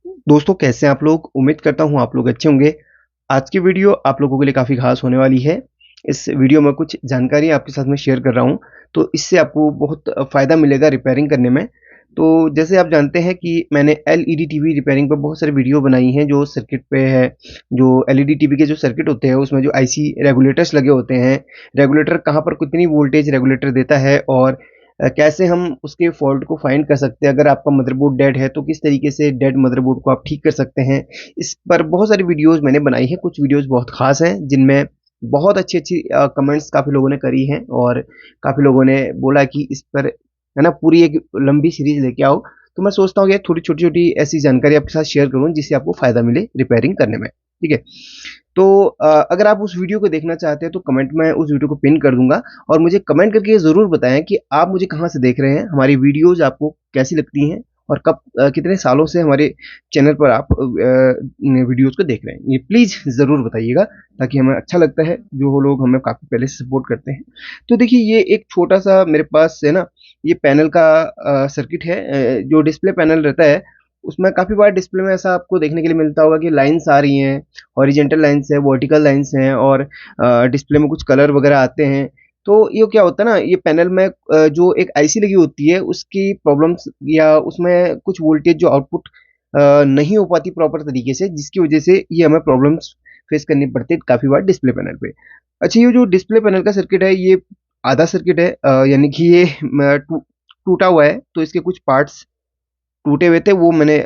दोस्तों कैसे हैं आप लोग? उम्मीद करता हूँ आप लोग अच्छे होंगे। आज की वीडियो आप लोगों के लिए काफ़ी ख़ास होने वाली है। इस वीडियो में कुछ जानकारी आपके साथ में शेयर कर रहा हूँ, तो इससे आपको बहुत फ़ायदा मिलेगा रिपेयरिंग करने में। तो जैसे आप जानते हैं कि मैंने एलईडी टीवी रिपेयरिंग पे बहुत सारी वीडियो बनाई हैं जो सर्किट पे है। जो एलईडी टीवी के जो सर्किट होते हैं उसमें जो आईसी रेगुलेटर्स लगे होते हैं, रेगुलेटर कहाँ पर कितनी वोल्टेज रेगुलेटर देता है और कैसे हम उसके फॉल्ट को फाइंड कर सकते हैं। अगर आपका मदरबोर्ड डेड है तो किस तरीके से डेड मदरबोर्ड को आप ठीक कर सकते हैं। इस पर बहुत सारी वीडियोस मैंने बनाई है, कुछ वीडियोस बहुत खास हैं जिनमें बहुत अच्छी अच्छी कमेंट्स काफ़ी लोगों ने करी हैं और काफ़ी लोगों ने बोला कि इस पर है ना पूरी एक लंबी सीरीज लेके आओ। तो मैं सोचता हूँ कि थोड़ी छोटी छोटी ऐसी जानकारी आपके साथ शेयर करूँ जिससे आपको फ़ायदा मिले रिपेयरिंग करने में। ठीक है, तो अगर आप उस वीडियो को देखना चाहते हैं तो कमेंट में उस वीडियो को पिन कर दूंगा और मुझे कमेंट करके ये ज़रूर बताएं कि आप मुझे कहाँ से देख रहे हैं, हमारी वीडियोज़ आपको कैसी लगती हैं और कब कितने सालों से हमारे चैनल पर आप वीडियोज़ को देख रहे हैं। ये प्लीज़ ज़रूर बताइएगा ताकि हमें अच्छा लगता है, जो लोग हमें काफ़ी पहले से सपोर्ट करते हैं। तो देखिए ये एक छोटा-सा मेरे पास है ना, ये पैनल का सर्किट है। जो डिस्प्ले पैनल रहता है उसमें काफ़ी बार डिस्प्ले में ऐसा आपको देखने के लिए मिलता होगा कि लाइन्स आ रही हैं, हॉरिजॉन्टल लाइन्स है, वर्टिकल लाइन्स हैं और डिस्प्ले में कुछ कलर वगैरह आते हैं। तो ये क्या होता है ना, ये पैनल में जो एक आईसी लगी होती है उसकी प्रॉब्लम्स या उसमें कुछ वोल्टेज जो आउटपुट नहीं हो पाती प्रॉपर तरीके से, जिसकी वजह से ये हमें प्रॉब्लम्स फेस करनी पड़ती है काफ़ी बार डिस्प्ले पैनल पे। अच्छा, ये जो डिस्प्ले पैनल का सर्किट है ये आधा सर्किट है, यानी कि ये टूटा हुआ है, तो इसके कुछ पार्ट्स टूटे हुए थे, वो मैंने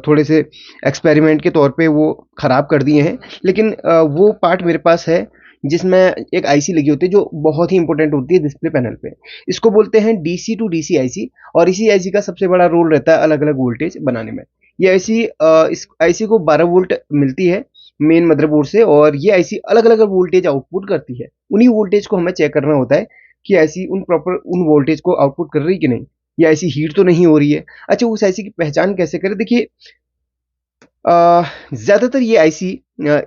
थोड़े से एक्सपेरिमेंट के तौर पे वो ख़राब कर दिए हैं। लेकिन वो पार्ट मेरे पास है जिसमें एक आईसी लगी होती है जो बहुत ही इंपॉर्टेंट होती है डिस्प्ले पैनल पे। इसको बोलते हैं डीसी टू डीसी आईसी और इसी आईसी का सबसे बड़ा रोल रहता है अलग-अलग वोल्टेज बनाने में। ये आईसी इस आईसी को 12 वोल्ट मिलती है मेन मदरबोर्ड से और ये आईसी अलग-अलग वोल्टेज आउटपुट करती है। उन्हीं वोल्टेज को हमें चेक करना होता है कि आईसी उन वोल्टेज को आउटपुट कर रही है कि नहीं, या आईसी हीट तो नहीं हो रही है। अच्छा, उस आईसी की पहचान कैसे करें? देखिए ज़्यादातर ये आईसी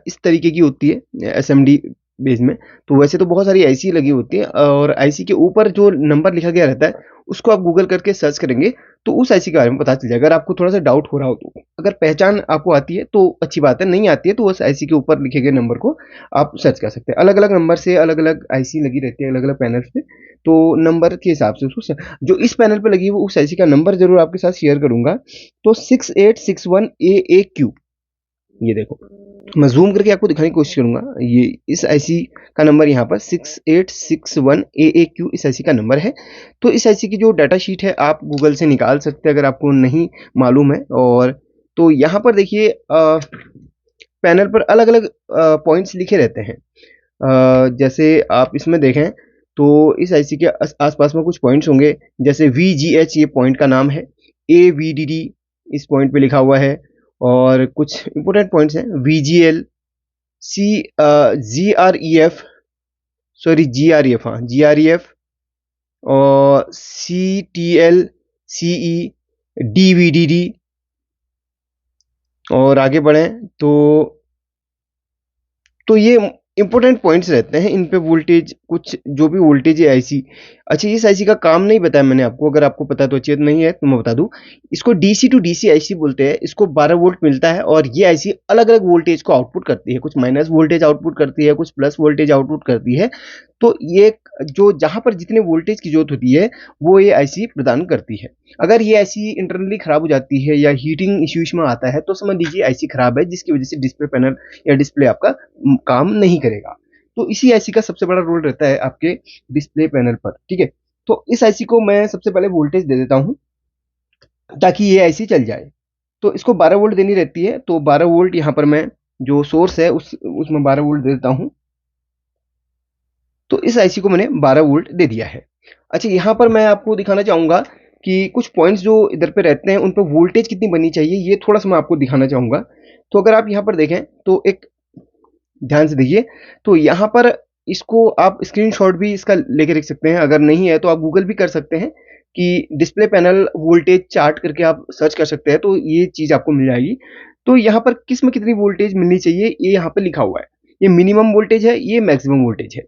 इस तरीके की होती है एसएमडी बेस में। तो वैसे तो बहुत सारी आईसी लगी होती है और आईसी के ऊपर जो नंबर लिखा गया रहता है उसको आप गूगल करके सर्च करेंगे तो उस आईसी के बारे में पता चल जाएगा। अगर आपको थोड़ा सा डाउट हो रहा हो तो अगर पहचान आपको आती है तो अच्छी बात है, नहीं आती है तो उस आईसी के ऊपर लिखे गए नंबर को आप सर्च कर सकते हैं। अलग अलग नंबर से अलग अलग आईसी लगी रहती है अलग अलग पैनल्स पे, तो नंबर के हिसाब से उसको जो इस पैनल पे लगी है वो उस आईसी का नंबर जरूर आपके साथ शेयर करूंगा। तो 6861AA क्यू, ये देखो मैं ज़ूम करके आपको दिखाने की कोशिश करूँगा। ये इस आईसी का नंबर यहाँ पर 6861AAQ इस आईसी का नंबर है। तो इस आईसी की जो डाटा शीट है आप गूगल से निकाल सकते हैं अगर आपको नहीं मालूम है। और तो यहाँ पर देखिए पैनल पर अलग-अलग पॉइंट्स लिखे रहते हैं। जैसे आप इसमें देखें तो इस आईसी के आस-पास में कुछ पॉइंट्स होंगे, जैसे VGH ये पॉइंट का नाम है, AVDD इस पॉइंट पे लिखा हुआ है और कुछ इंपॉर्टेंट पॉइंट्स हैं VGL, GREF, सॉरी GREF, हाँ GREF और CTL, CE, DVDD। और आगे बढ़ें तो ये इंपॉर्टेंट पॉइंट्स रहते हैं, इन पे वोल्टेज कुछ जो भी वोल्टेज है आईसी। अच्छा, इस आईसी का काम नहीं बताया मैंने आपको, अगर आपको पता है तो अच्छी बात, नहीं है तो मैं बता दूं। इसको डीसी टू डीसी आईसी बोलते हैं। इसको 12 वोल्ट मिलता है और ये आईसी अलग अलग वोल्टेज को आउटपुट करती है, कुछ माइनस वोल्टेज आउटपुट करती है, कुछ प्लस वोल्टेज आउटपुट करती है। तो ये जो जहां पर जितने वोल्टेज की जरूरत होती है वो ये आईसी प्रदान करती है। अगर ये आईसी इंटरनली खराब हो जाती है या हीटिंग इश्यूज में आता है तो समझ लीजिए आईसी खराब है, जिसकी वजह से डिस्प्ले पैनल या डिस्प्ले आपका काम नहीं करेगा। तो इसी आईसी का सबसे बड़ा रोल रहता है आपके डिस्प्ले पैनल पर। ठीक है, तो इस आईसी को मैं सबसे पहले वोल्टेज दे देता हूं ताकि ये आईसी चल जाए। तो इसको 12 वोल्ट देनी रहती है, तो 12 वोल्ट यहाँ पर मैं जो सोर्स है उसमें 12 वोल्ट दे देता हूं। तो इस आईसी को मैंने 12 वोल्ट दे दिया है। अच्छा, यहाँ पर मैं आपको दिखाना चाहूंगा कि कुछ पॉइंट्स जो इधर पे रहते हैं उन पर वोल्टेज कितनी बननी चाहिए, ये थोड़ा सा मैं आपको दिखाना चाहूंगा। तो अगर आप यहाँ पर देखें तो एक ध्यान से देखिए, तो यहाँ पर इसको आप स्क्रीनशॉट भी इसका लेके रख सकते हैं। अगर नहीं है तो आप गूगल भी कर सकते हैं कि डिस्प्ले पैनल वोल्टेज चार्ट करके आप सर्च कर सकते हैं, तो ये चीज़ आपको मिल जाएगी। तो यहाँ पर किस में कितनी वोल्टेज मिलनी चाहिए ये यहाँ पे लिखा हुआ है। ये मिनिमम वोल्टेज है, ये मैक्सिमम वोल्टेज है।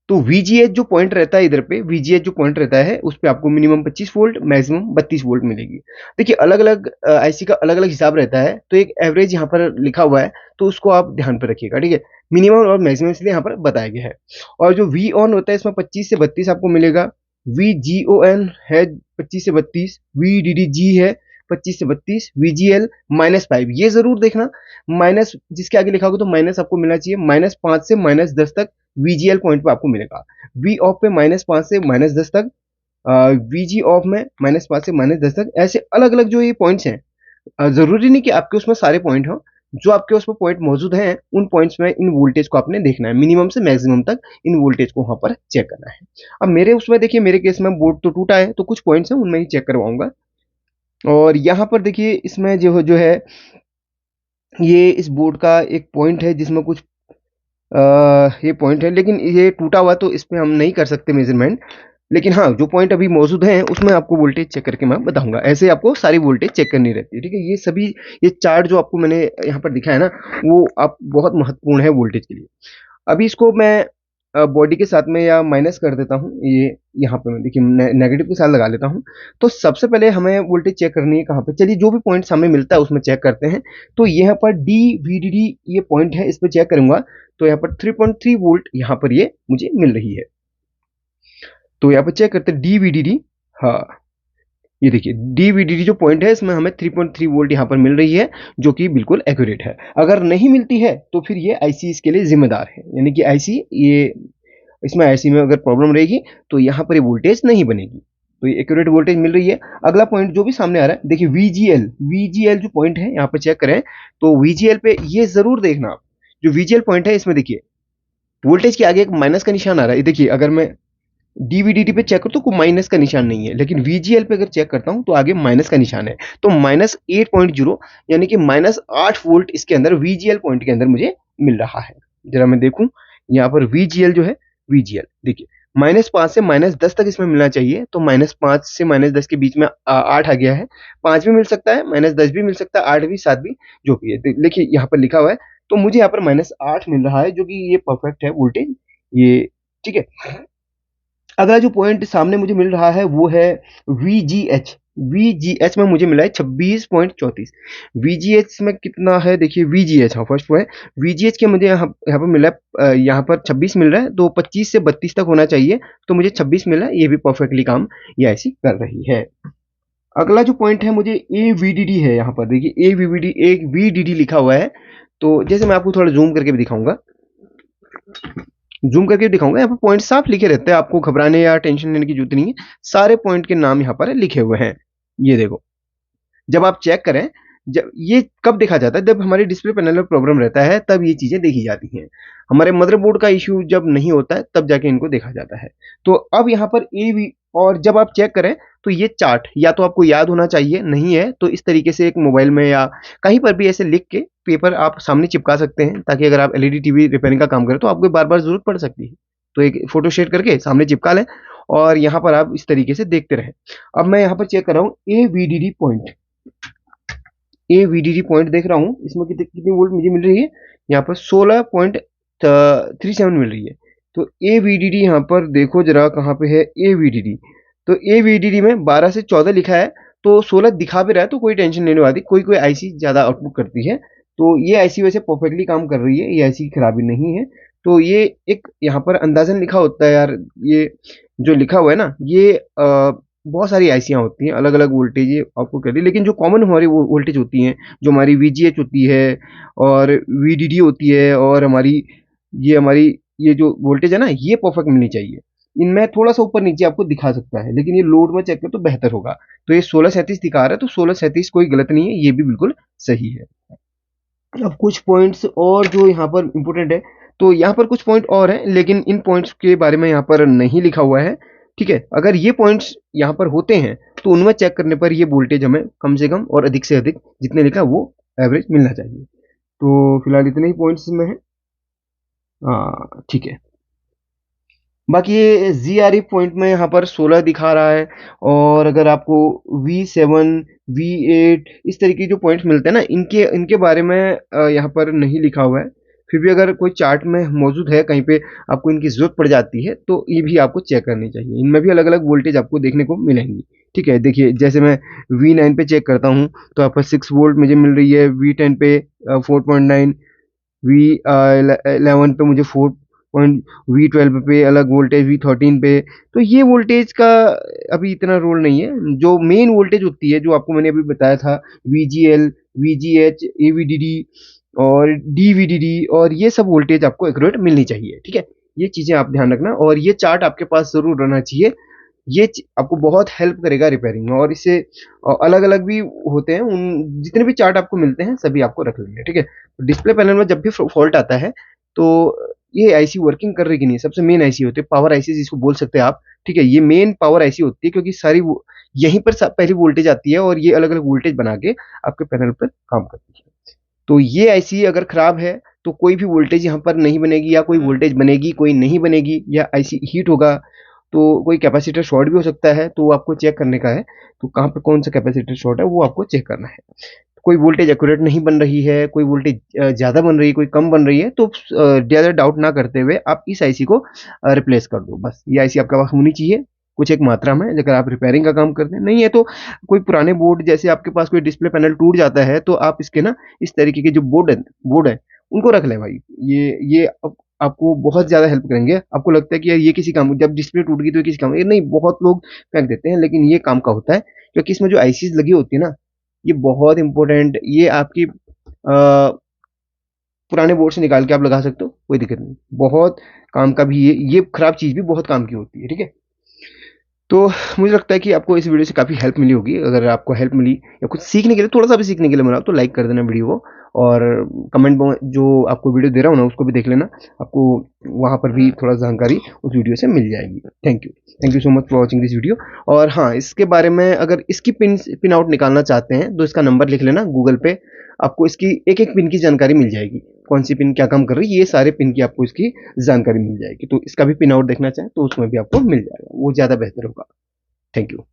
तो VGH जो पॉइंट रहता है इधर पे, VGH जो पॉइंट रहता है उस पे आपको मिनिमम 25 वोल्ट, मैक्सिमम 32 वोल्ट मिलेगी। देखिए अलग-अलग आईसी का अलग-अलग हिसाब रहता है, तो एक एवरेज यहाँ पर लिखा हुआ है, तो उसको आप ध्यान पे रखिएगा, ठीक है? मिनिमम और मैक्सिमम इसलिए यहाँ पर बताया गया है। और जो वी ऑन होता है इसमें 25 से 32 आपको मिलेगा, VGON है 25 से 32, VDDG है 25 से 32, VGL -5, ये जरूर देखना माइनस जिसके आगे लिखा होगा तो माइनस आपको मिलना चाहिए, -5 से -10 तक VGL पॉइंट पे आपको मिलेगा। V ऑफ पे -5 से -10 तक, VG ऑफ में -5 से -10 तक, ऐसे अलग अलग जो ये पॉइंट्स हैं, जरूरी नहीं कि आपके उसमें सारे पॉइंट हो, जो आपके उसमें पॉइंट मौजूद हैं उन पॉइंट्स में इन वोल्टेज को आपने देखना है, मिनिमम से मैक्सिमम तक इन वोल्टेज को वहां पर चेक करना है। अब मेरे उसमें देखिए, मेरे केस में बोर्ड तो टूटा है, तो कुछ पॉइंट्स हैं उनमें ही चेक करवाऊंगा। और यहाँ पर देखिए इसमें जो है ये इस बोर्ड का एक पॉइंट है जिसमें कुछ ये पॉइंट है, लेकिन ये टूटा हुआ तो इस पे हम नहीं कर सकते मेजरमेंट। लेकिन हाँ, जो पॉइंट अभी मौजूद हैं उसमें आपको वोल्टेज चेक करके मैं बताऊंगा। ऐसे आपको सारी वोल्टेज चेक करनी रहती है, ठीक है? ये सभी, ये चार्ट जो आपको मैंने यहाँ पर दिखाया ना, वो आप बहुत महत्वपूर्ण है वोल्टेज के लिए। अभी इसको मैं बॉडी के साथ में या माइनस कर देता हूँ, ये यहाँ पे मैं देखिए नेगेटिव के साथ लगा लेता हूँ। तो सबसे पहले हमें वोल्टेज चेक करनी है कहाँ पे, चलिए जो भी पॉइंट हमें मिलता है उसमें चेक करते हैं। तो यहाँ पर डी VDD ये पॉइंट है, इस पर चेक करूंगा। तो यहाँ पर 3.3 वोल्ट यहाँ पर ये मुझे मिल रही है। तो यहाँ पर चेक करते हैं डी VDD। हाँ, ये देखिए डी VDD जो पॉइंट है इसमें हमें 3.3 वोल्ट यहाँ पर मिल रही है, जो कि बिल्कुल एक्यूरेट है। अगर नहीं मिलती है तो फिर ये आईसी इसके लिए जिम्मेदार है, यानी कि आईसी ये, इसमें आईसी में अगर प्रॉब्लम रहेगी तो यहाँ पर ये वोल्टेज नहीं बनेगी। तो ये एक्यूरेट वोल्टेज मिल रही है। अगला पॉइंट जो भी सामने आ रहा है, देखिए VGL जो पॉइंट है यहाँ पर चेक करें। तो VGL पे ये जरूर देखना आप, जो VGL पॉइंट है इसमें देखिए वोल्टेज के आगे एक माइनस का निशान आ रहा है। देखिए अगर मैं डीवीडीटी पे चेक करूँ तो कोई माइनस का निशान नहीं है, लेकिन VGL पे अगर चेक करता हूं तो आगे माइनस का निशान है। तो -8.0 यानी कि -8 वोल्ट इसके अंदर VGL पॉइंट के अंदर मुझे मिल रहा है। जरा मैं देखूं यहाँ पर VGL जो है, VGL देखिए -5 से -10 तक इसमें मिलना चाहिए। तो -5 से -10 के बीच में 8 आ गया है। 5 भी मिल सकता है, -10 भी मिल सकता है, 8 भी, 7 भी, जो भी है। देखिए यहाँ पर लिखा हुआ है, तो मुझे यहाँ पर -8 मिल रहा है, जो कि ये परफेक्ट है वोल्टेज ये, ठीक है। अगला जो पॉइंट सामने मुझे मिल रहा है वो है VGH। VGH में मुझे मिला है 26.34। VGH में कितना है देखिए, VGH हाँ फर्स्ट वो है। VGH के मुझे यहाँ पर मिला है, यहाँ पर 26 मिल रहा है, तो 25 से 32 तक होना चाहिए। तो मुझे 26 मिला है, ये भी परफेक्टली काम ये ऐसी कर रही है। अगला जो पॉइंट है मुझे AVDD है, यहाँ पर देखिए AVDD लिखा हुआ है। तो जैसे मैं आपको थोड़ा जूम करके भी दिखाऊंगा, जूम करके दिखाऊंगा, यहाँ पर पॉइंट साफ लिखे रहते हैं, आपको घबराने या टेंशन लेने की जरूरत नहीं है। सारे पॉइंट के नाम यहाँ पर लिखे हुए हैं। ये देखो, जब आप चेक करें, जब ये कब देखा जाता है, जब हमारे डिस्प्ले पैनल में प्रॉब्लम रहता है तब ये चीजें देखी जाती हैं। हमारे मदरबोर्ड का इश्यू जब नहीं होता है तब जाके इनको देखा जाता है। तो अब यहाँ पर AV, और जब आप चेक करें तो ये चार्ट या तो आपको याद होना चाहिए, नहीं है तो इस तरीके से एक मोबाइल में या कहीं पर भी ऐसे लिख के पेपर आप सामने चिपका सकते हैं, ताकि अगर आप LED टीवी रिपेयरिंग का काम करें तो आपको बार बार जरूरत पड़ सकती है। तो एक फोटो शेयर करके सामने चिपका लें और यहाँ पर आप इस तरीके से देखते रहें। अब मैं यहाँ पर चेक कर रहा हूँ AVDD पॉइंट, AVDD पॉइंट देख रहा हूँ, इसमें कितनी वोल्ट मुझे मिल रही है, यहाँ पर 16.37 मिल रही है। तो AVDD यहाँ पर देखो जरा कहाँ पे है AVDD। तो AVDD में 12 से 14 लिखा है, तो 16 दिखा भी रहा है, तो कोई टेंशन लेने वाली, कोई कोई आईसी ज्यादा आउटपुट करती है। तो ये आईसी वैसे परफेक्टली काम कर रही है, ये आईसी खराबी नहीं है। तो ये एक यहाँ पर अंदाजन लिखा होता है यार, ये जो लिखा हुआ है ना, ये बहुत सारी आईसियाँ होती हैं, अलग अलग वोल्टेज आउटपुट करती है, लेकिन जो कॉमन हमारी वोल्टेज होती हैं, जो हमारी VGH होती है और VDD होती है, और हमारी ये जो वोल्टेज है ना, ये परफेक्ट मिलनी चाहिए। इनमें थोड़ा सा ऊपर नीचे आपको दिखा सकता है, लेकिन ये लोड में चेक करो तो बेहतर होगा। तो ये 1637 दिखा रहा है, तो 1637 कोई गलत नहीं है, ये भी बिल्कुल सही है। अब कुछ पॉइंट्स और जो यहाँ पर इंपॉर्टेंट है, तो यहाँ पर कुछ पॉइंट और हैं, लेकिन इन पॉइंट्स के बारे में यहाँ पर नहीं लिखा हुआ है, ठीक है। अगर ये पॉइंट्स यहाँ पर होते हैं तो उनमें चेक करने पर ये वोल्टेज हमें कम से कम और अधिक से अधिक जितने लिखा है वो एवरेज मिलना चाहिए। तो फिलहाल इतने ही पॉइंट्स में है, हाँ ठीक है। बाकी ये ZRE पॉइंट में यहाँ पर 16 दिखा रहा है, और अगर आपको V7 V8 इस तरीके के जो पॉइंट्स मिलते हैं ना, इनके इनके बारे में यहाँ पर नहीं लिखा हुआ है। फिर भी अगर कोई चार्ट में मौजूद है, कहीं पे आपको इनकी ज़रूरत पड़ जाती है, तो ये भी आपको चेक करनी चाहिए। इनमें भी अलग-अलग वोल्टेज आपको देखने को मिलेंगी, ठीक है? देखिए, जैसे मैं V9 पे चेक करता हूँ, तो यहाँ पर 6 वोल्ट मुझे मिल रही है, V10 पे 4.9, V11 पे मुझे 4 पॉइंट, V12 पे अलग वोल्टेज, V13 पे। तो ये वोल्टेज का अभी इतना रोल नहीं है। जो मेन वोल्टेज होती है, जो आपको मैंने अभी बताया था, VGL, VGH, AVDD और DVDD, और ये सब वोल्टेज आपको एक्यूरेट मिलनी चाहिए, ठीक है? ये चीज़ें आप ध्यान रखना, और ये चार्ट आपके पास ज़रूर रहना चाहिए। ये आपको बहुत हेल्प करेगा रिपेयरिंग में, और इससे अलग-अलग भी होते हैं, उन जितने भी चार्ट आपको मिलते हैं सभी आपको रख लेंगे, ठीक है? डिस्प्ले पैनल में जब भी फॉल्ट आता है, तो ये आईसी वर्किंग कर रही कि नहीं, सबसे मेन आईसी होती है, पावर आईसी जिसको बोल सकते हैं आप, ठीक है? ये मेन पावर आईसी होती है, क्योंकि सारी वो यहीं पर पहली वोल्टेज आती है, और ये अलग-अलग वोल्टेज बना के आपके पैनल पर काम करती है। तो ये आईसी अगर खराब है, तो कोई भी वोल्टेज यहाँ पर नहीं बनेगी, या कोई वोल्टेज बनेगी, कोई नहीं बनेगी, या आईसी हीट होगा, तो कोई कैपेसिटर शॉर्ट भी हो सकता है, तो आपको चेक करने का है। तो कहाँ पे कौन सा कैपेसिटर शॉर्ट है, वो आपको चेक करना है। कोई वोल्टेज एक्यूरेट नहीं बन रही है, कोई वोल्टेज ज़्यादा बन रही है, कोई कम बन रही है, तो ज़्यादा डाउट ना करते हुए आप इस आईसी को रिप्लेस कर दो। बस ये आईसी आपके पास होनी चाहिए, कुछ एक मात्रा में, अगर आप रिपेयरिंग का काम करते हैं। नहीं है तो कोई पुराने बोर्ड, जैसे आपके पास कोई डिस्प्ले पैनल टूट जाता है, तो आप इसके ना इस तरीके के जो बोर्ड है, उनको रख लें भाई। ये आपको बहुत ज़्यादा हेल्प करेंगे। आपको लगता है कि यार ये किसी काम, जब डिस्प्ले टूट गई तो ये किसी काम, ये नहीं, बहुत लोग फेंक देते हैं, लेकिन ये काम का होता है, क्योंकि इसमें जो आईसीज़ लगी होती है ना, ये बहुत इंपॉर्टेंट, ये आपकी पुराने बोर्ड से निकाल के आप लगा सकते हो, कोई दिक्कत नहीं। बहुत काम का भी ये खराब चीज़ भी बहुत काम की होती है, ठीक है? तो मुझे लगता है कि आपको इस वीडियो से काफ़ी हेल्प मिली होगी। अगर आपको हेल्प मिली, या कुछ सीखने के लिए, थोड़ा-सा भी सीखने के लिए मिला, तो लाइक कर देना वीडियो को, और कमेंट में जो आपको वीडियो दे रहा हूँ ना, उसको भी देख लेना। आपको वहाँ पर भी थोड़ा जानकारी उस वीडियो से मिल जाएगी। Thank you. Thank you so much for watching this video. और हाँ, इसके बारे में अगर इसकी पिन आउट निकालना चाहते हैं, तो इसका नंबर लिख लेना गूगल पे। आपको इसकी एक-एक पिन की जानकारी मिल जाएगी। कौन सी पिन क्या काम कर रही है, ये सारे पिन की आपको इसकी जानकारी मिल जाएगी। तो इसका भी पिन आउट देखना चाहें, तो उसमें भी आपको मिल जाएगा। वो ज़्यादा बेहतर होगा। Thank you.